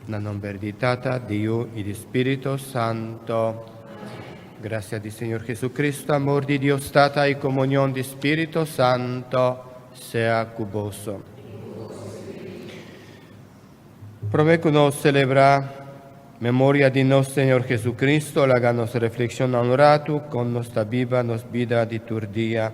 na non verditata Dio e di Spirito Santo. Grazia di Signor Jesucristo, amor di Dio stata e comunión di Spirito Santo, sea cuboso. Provecunos celebrar memoria di nos Señor Jesucristo, háganos reflexión honoratu con nuestra viva nos vida di turdia,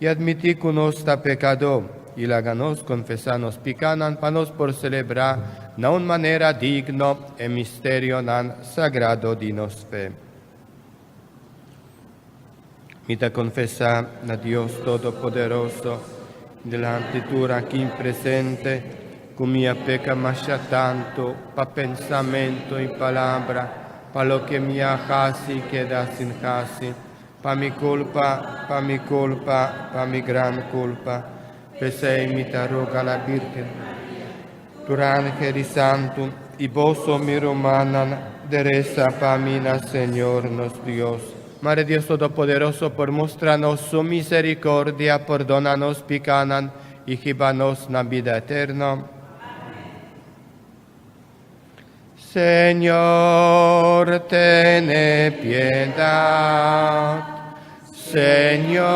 y admiticunos ta pecado, y háganos confesanos picanan, panos por celebrar na un manera digno e misterio nan sagrado di nos fe. Mita confesa a Dios Todopoderoso, delante tua aquí presente, con mia peca masha tanto, pa pensamento y palabra, pa lo que mia hasi queda sin hasi, pa mi culpa, pa mi gran culpa, pesei mi te roga la Virgen, tu ángel santo, y vos mi romanan, dereza pa mina Señor nos Dios. Madre Dios Todopoderoso, por mostrarnos su misericordia, perdónanos picanan, y jíbanos na vida eterna. Señor, ten piedad. Señor,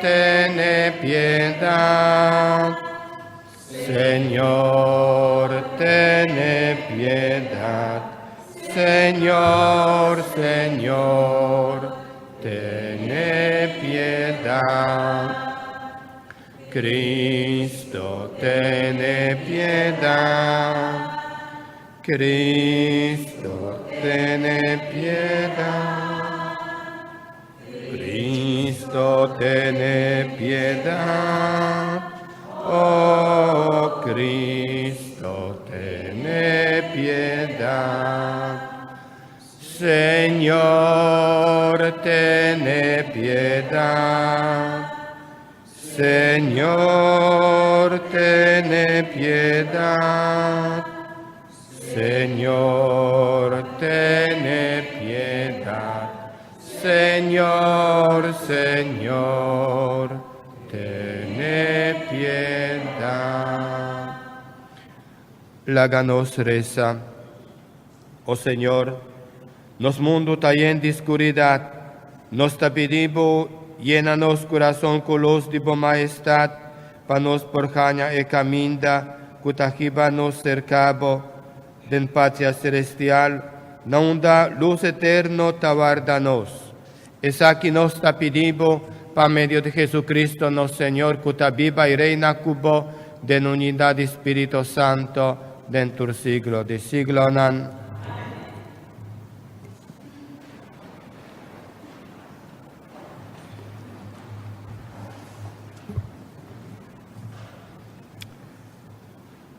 ten piedad. Señor, ten piedad. Señor, Señor, ten piedad. Cristo, ten piedad. Cristo, ten piedad. Cristo, ten piedad. Oh, Cristo, ten piedad. Señor, ten piedad. Señor, ten piedad. Señor, ten piedad. Señor, Señor, ten piedad. Láganos reza. Oh Señor, nos mundo está en de oscuridad, nos te pedimos, llénanos corazón con luz de tu majestad, para nos porjaña e caminda, cutajiba nos cercabo, den patria celestial, na onda luz eterno tavardanos. Es aquí nos te pedimos, para medio de Jesucristo, nuestro Señor, cuta viva y reina cubo, de unidad de Espíritu Santo, dentro del siglo de siglo. Nan.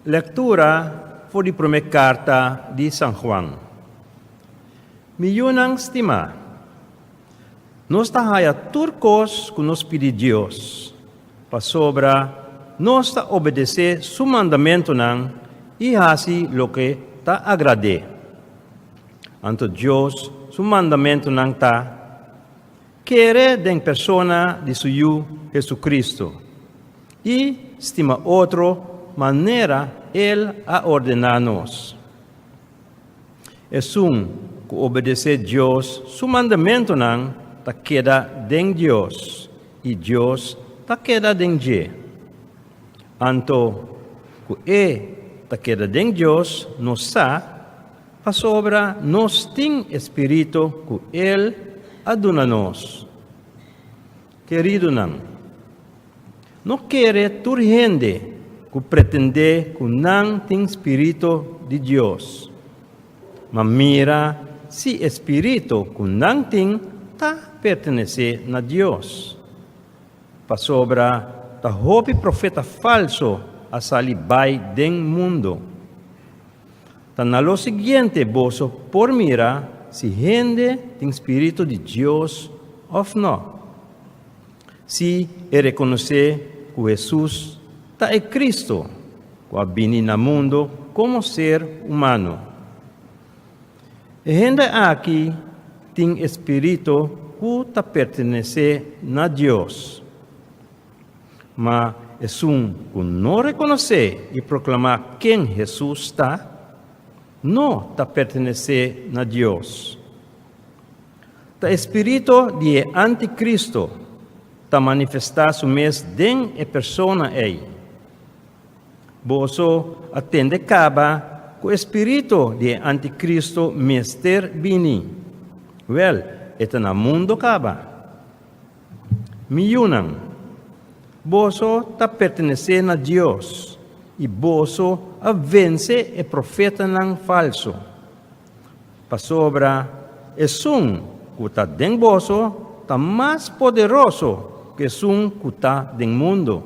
Lectura por la primera carta de San Juan. Millonang estima, nos tahaya turcos que nos pide Dios, para sobra, nos ta obedecer su mandamento nang, y así lo que ta agrade. Anto Dios, su mandamento nang ta, quiere den persona de suyo Jesucristo, y estima otro manera Él a ordenarnos. Es que obedecer Dios, su mandamento nan, ta queda den Dios, y Dios ta queda den je. Anto, que ta queda den Dios, nos sa, pa sobra nos ting espíritu que Él aduna-nos. Querido nan, no quiere turgente que pretende que não tem Espírito de Deus. Mas mira se Espírito que não tem, tá pertenece a Deus. Para sobra, tá houve profeta falso a salibai den mundo. Tá na lo seguinte, boso, por mira se gente tem Espírito de Deus ou não. Se reconhecer que Jesus ta é Cristo, que vini na mundo como ser humano. E gente aqui tem espírito que ta pertenece a Deus. Mas é que não reconhece e proclamar quem Jesus está, no ta pertenece na Dios. Ta espírito de anticristo ta manifesta su mes den e persona ei. Boso atende caba co espírito de anticristo mester bini. Eta na mundo caba. Miyunang, boso ta pertenece na Dios e boso a vence e profeta ng falso. Pasobra, esung kuta deng boso ta mas poderoso que sung kuta deng mundo.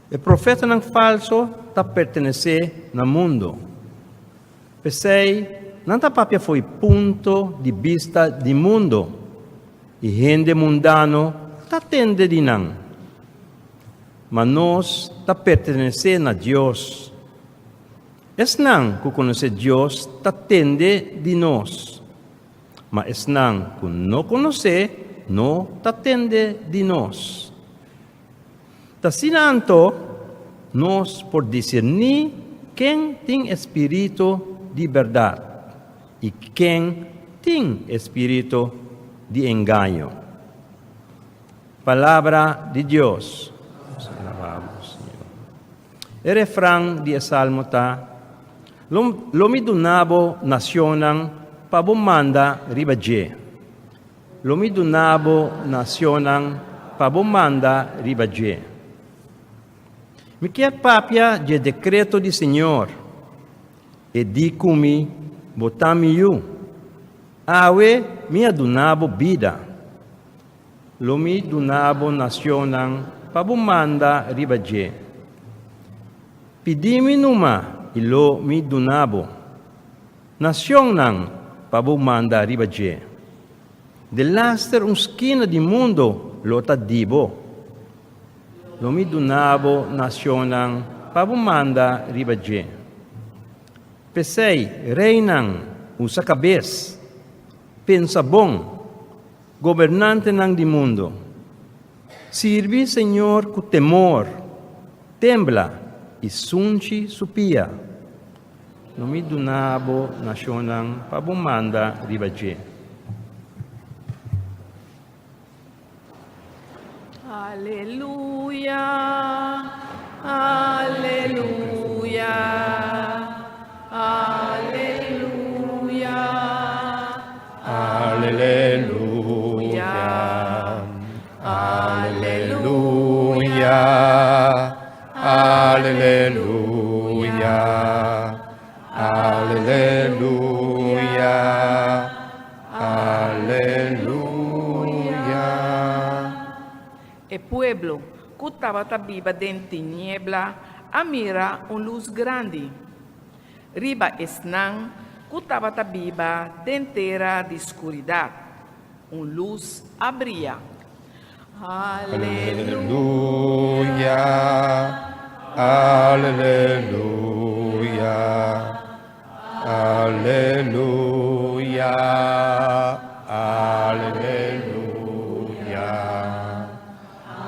E profeta ng falso ta pertenece na mundo. Pesei, nanta papia foi punto de vista di mundo. E gente mundano ta tende di nang. Mas nós ta pertenece na Dios. Es nang ku conoce Dios ta tende di nós. Mas es nang ku no conoce, no ta tende di nós. Ta sinanto, nós por discernir quem tem espírito de verdade e quem tem espírito de engano. Palabra de Dios. Alabamos, Señor. El refrán de Salmo ta, lomi dunabo nacionang pabumanda ribaje. Lomi dunabo nacionang pabumanda ribaje. Mikiat papia de decreto di Señor, e di kumi botamiu. Awe mia dunabo bida. Lomi dunabo nasyonang pabumanda ribaje. Pidimi numa ilo mi dunabo. Nasyon nang pabumanda ribaje. Delaster skina di mundo lota dibo. Lomi dunabo nasyon nang pabumanda ribaje. Pesay reynang usakabes. Pensabong, gobernante ng di mundo. Sirvi, Señor, cu temor, tembla, y sunchi supia. Nomi dunabo nasyonang pabumanda ribaje. Aleluya, aleluya, aleluya. Aleluya, aleluya, aleluya, aleluya, aleluya. El pueblo que estaba viva en tiniebla, mira una luz grande. Riba esnan que estaba viva dentera de escuridad. Una luz abría. Aleluya, aleluya, aleluya, aleluya,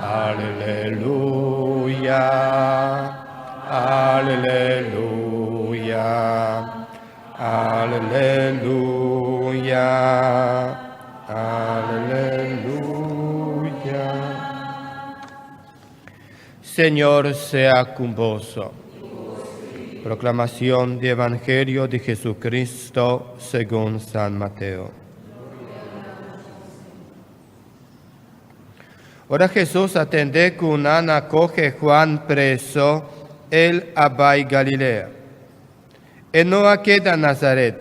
aleluya, aleluya, aleluya, aleluya. Señor sea con vos. Proclamación del Evangelio de Jesucristo según San Mateo. Ora Jesús atende con Ana coge Juan preso, él abai Galilea. E no queda Nazaret,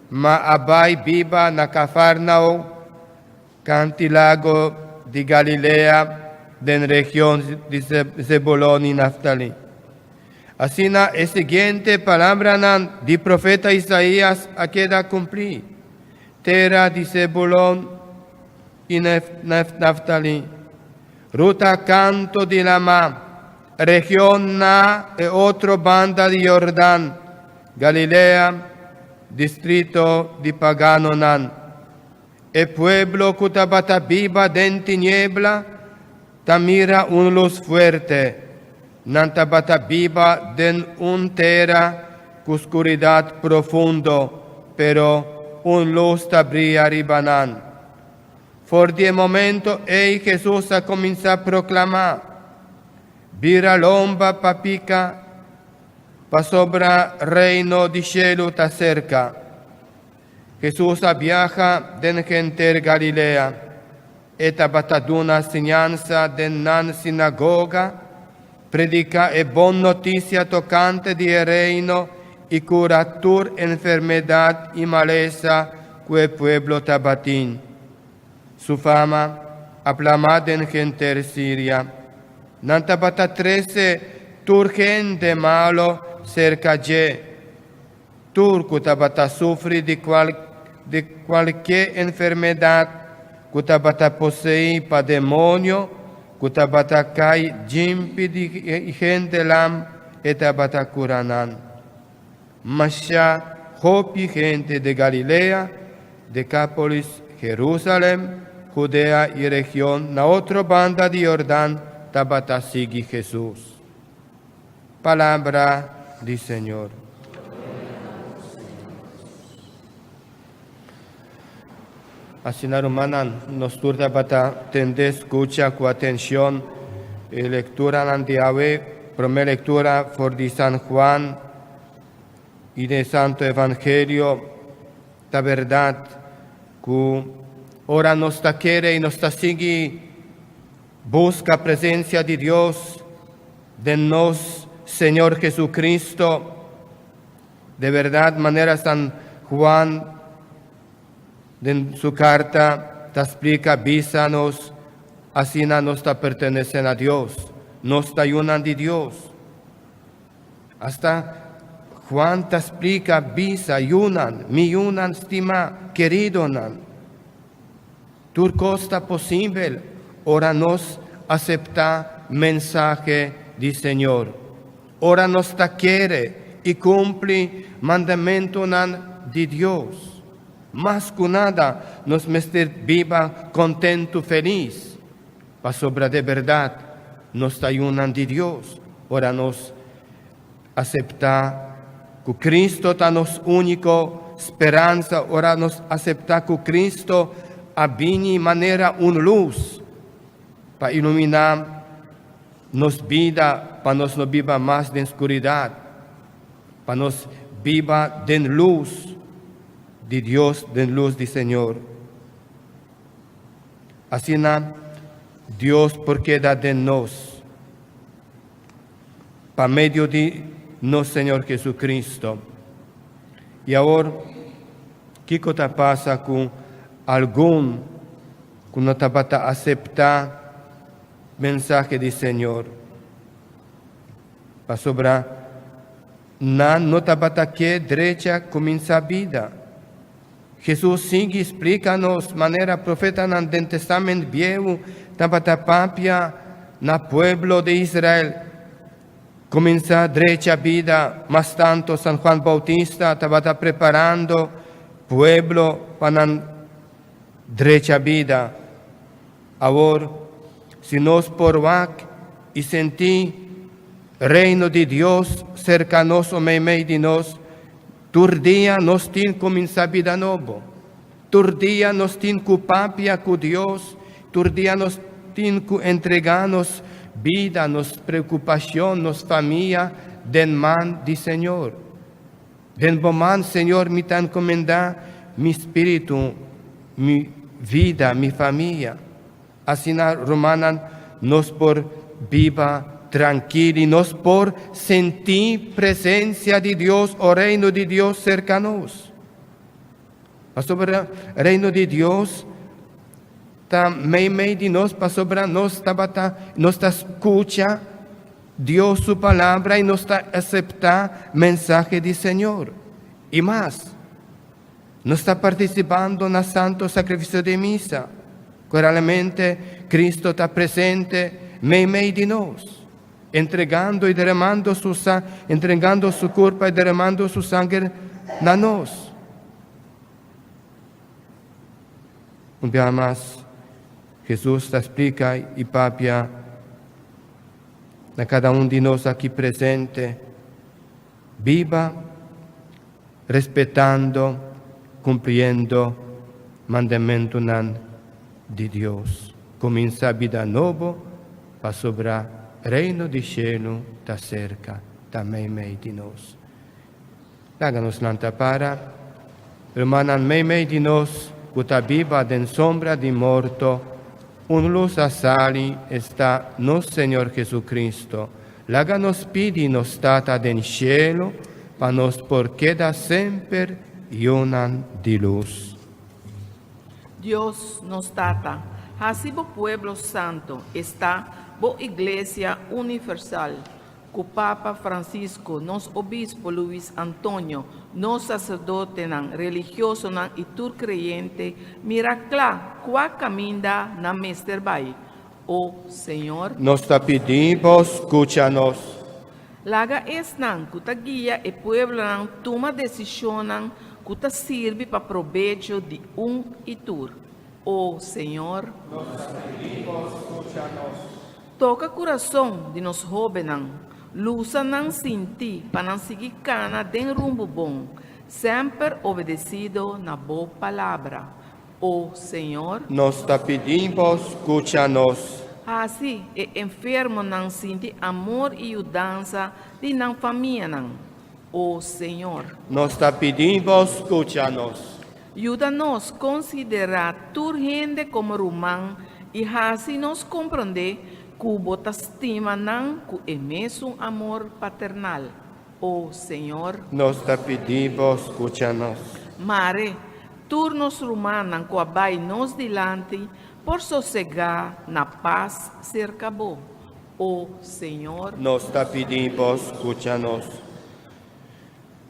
ma abai viva na Cafarnao, cantilago de Galilea, den región de Zebulón y Naftali. Así na la siguiente palabra del profeta Isaías queda cumplir. Tierra de Zebulón y Naftali. Ruta canto de Lama, región na e otro banda de Jordán, Galilea, distrito de Pagano nan. El pueblo que estaba viva en tiniebla, tamira un luz fuerte, nanta bata viva den un tierra oscuridad profundo, pero un luz t'abria ribanan. For di momento ei Jesús a cominciar a proclamar, vira l'omba papica, pa sobra reino di cielo ta cerca. Jesús viaja den gente Galilea, eta bataduna enseñanza den nan sinagoga, predica e bon noticia tocante di reino y curatur enfermedad y maleza que pueblo tabatín. Su fama aplamada en gente siria. Nanta bata 13 tur gente malo cerca je. Tur kutabata sufri de cualquier enfermedad, kutabata posei pa demonio, kutabata kai jimpi di gente lam etabata curanan. Masha hopi gente de Galilea, Decápolis, Jerusalén, Judea y región, na otra banda de Jordán, tabata sigue Jesús. Palabra del Señor. Así na romanan nos turda bata tende escucha con atención y lectura nan diawe, primera lectura for di San Juan y de Santo Evangelio, la verdad que ora nos ta quiere y nos ta sigue busca presencia de Dios, de nos Señor Jesucristo, de verdad manera San Juan en su carta te explica, avísanos, así nos pertenecen a Dios, nos ayunan de Dios. Hasta Juan te explica, avisa, ayunan, mi ayunan, estima, querido nan. Tu costa posible, ora nos acepta mensaje del Señor. Ora nos te quiere y cumple mandamiento nan de Dios. Más que nada, nos mester viva, contento, feliz. Pa sobra de verdad, nos ayunan de Dios. Ora nos acepta que Cristo ta nos único esperanza. Ora nos acepta que Cristo avini manera un luz pa iluminar nos vida, pa nos no viva más de oscuridad, pa nos viva de luz de Dios, de luz del Señor. Así Dios porque da de nos, pa medio de nos Señor Jesucristo. Y ahora, ¿qué cosa pasa con algún que no tabata acepta mensaje del Señor? Pa sobra, no tabata que derecha comienza vida. Jesús sigue explícanos manera profeta en el Testamento Viejo, tabata papia na pueblo de Israel. Comienza derecha vida, más tanto San Juan Bautista tabata preparando pueblo para derecha vida. Ahora, si nos por vac y sentí reino de Dios cercanos o medio de nos, turdía nos tin comienza vida nuevo. Turdía nos tin cu papia cu Dios. Turdía nos tin cu entreganos vida, nos preocupación, nos familia, den man di Señor. Den boman, Señor, mi tan encomenda mi espíritu, mi vida, mi familia. Así na romanan nos por viva tranquili, nos por sentir presencia de Dios o reino de Dios cercanos. Sobre el reino de Dios, ta meio de nos, sobre nos ta escucha Dios su palabra y nos ta acepta mensaje del Señor. Y más, nos está participando en el santo sacrificio de misa. Realmente Cristo está presente meio de nos. Entregando y derramando entregando su cuerpo y derramando su sangre na nos. Un día más, Jesús te explica y papia a cada uno de nosotros aquí presente, viva respetando, cumpliendo mandamento di Dios. Comienza vida nuovo, pa sobra reino di cielo ta cerca, ta mei di nos. Láganos lanta para, hermanan mei di nos, cuta viva den sombra di morto, un luz asali está nos Señor Jesucristo. Láganos pidi nos stata den cielo, pa nos por queda semper ionan di luz. Dios nos trata, así bo pueblo santo está bo iglesia universal, cu Papa Francisco, nos obispo Luis Antonio, nos sacerdote nan religioso nan itur creyente, miracla, qua caminda na mesterbay. Oh Señor, Nos ta pedimos, escúchanos. laga es nan cuta guia e pueblo nan toma decisión nan cuta sirve para provecho de itur. Oh Señor, toca coração de nos jóvenes, lusa nan sinti para seguir cana den rumbo bom, sempre obedecido na boa palavra. Oh Senhor, Nos ta pedimos, escúchanos. assim e enfermo nan sinti amor e ajudança de nan família nan. Oh Senhor, Nos ta pedimos, escúchanos. ajuda-nos a considerar tur gente como romano e assim nos compreender que bota estima nan que é mesmo amor paternal. Oh Senhor, Nos ta pedimos, escúchanos. Mare, turnos romanos que abai nos dilante por sossegar na paz cerca bo. Oh Senhor, Nos ta pedimos, escúchanos.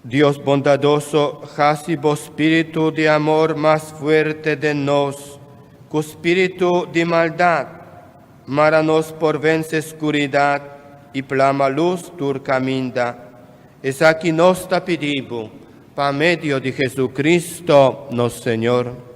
Dios bondadoso, haz vos espíritu de amor más fuerte de nos, que espíritu de maldad, máranos por vence oscuridad y plama luz tur caminda. Es aquí nos ta pedimos, pa medio de Jesucristo, nos Señor.